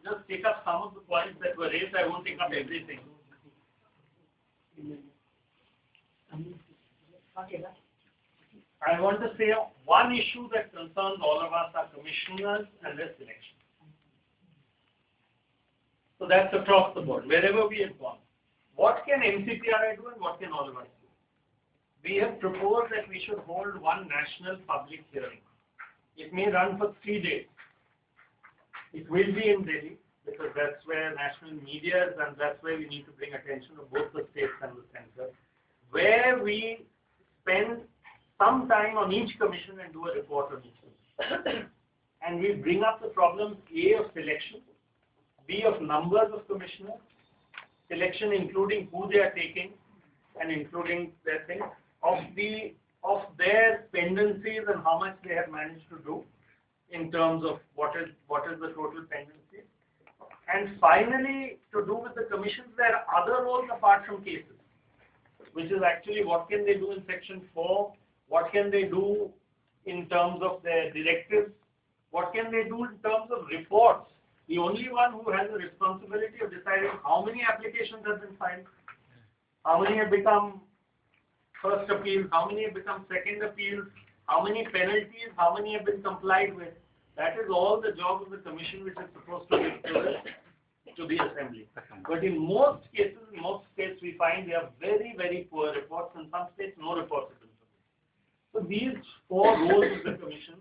just take up some of the points that were raised. I won't take up everything. I want to say one issue that concerns all of us are commissioners and their selection. So that's across the board, wherever we have gone. What can Ncpri do and what can all of us do? We have proposed that we should hold one national public hearing. It may run for 3 days. It will be in Delhi because that's where national media is and that's where we need to bring attention of both the states and the center, where we spend some time on each commission and do a report on each commission. And we bring up the problems A of selection, B of numbers of commissioners, selection including who they are taking and including their thing, of their pendencies and how much they have managed to do in terms of what is the total pendency. And finally, to do with the commissions, there are other roles apart from cases, which is actually what can they do in section 4, what can they do in terms of their directives, what can they do in terms of reports. The only one who has the responsibility of deciding how many applications have been filed, how many have become first appeals, how many have become second appeals, how many penalties, how many have been complied with. That is all the job of the commission, which is supposed to give to the assembly. But in most cases, in most states, we find they have very, very poor reports. In some states, no reports have been submitted. So these 4 roles of the commission,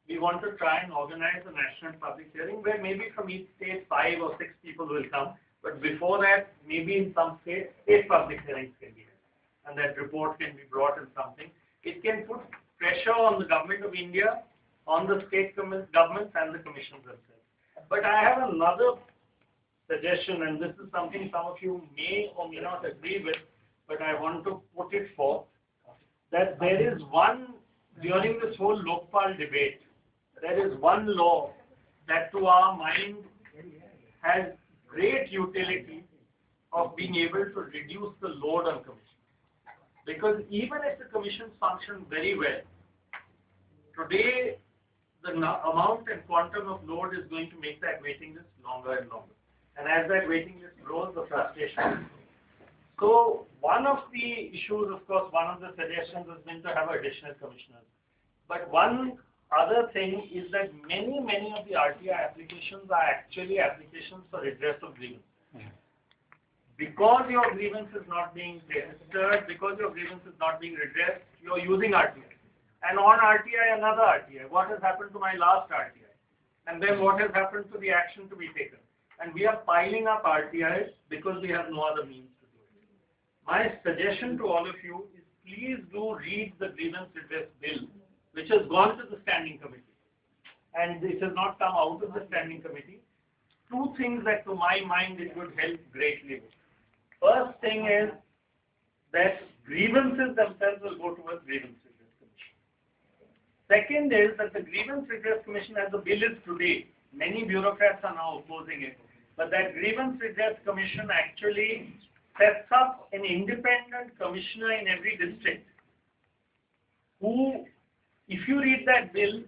we want to try and organize a national public hearing where maybe from each state 5 or 6 people will come. But before that, maybe in some states, 8 public hearings can be held. And that report can be brought in something. It can put pressure on the government of India, on the state governments and the commissions themselves. But I have another suggestion, and this is something some of you may or may not agree with, but I want to put it forth, that there is one, during this whole Lokpal debate, there is one law that to our mind has great utility of being able to reduce the load on commissions. Because even if the commissions function very well, today the amount and quantum of load is going to make that waiting list longer and longer. And as that waiting list grows, the frustration. So one of the issues, of course, one of the suggestions has been to have additional commissioners. But one other thing is that many of the RTI applications are actually applications for redress of grievance. Because your grievance is not being registered, because your grievance is not being redressed, you are using RTI. And on RTI, another RTI. What has happened to my last RTI? And then what has happened to the action to be taken? And we are piling up RTIs because we have no other means to do it. My suggestion to all of you is please do read the grievance redress bill, which has gone to the standing committee. And it has not come out of the standing committee. 2 things that to my mind it would help greatly with. First thing is that grievances themselves will go towards grievance redress commission. Second is that the grievance redress commission as the bill is today, many bureaucrats are now opposing it, but that grievance redress commission actually sets up an independent commissioner in every district who, if you read that bill,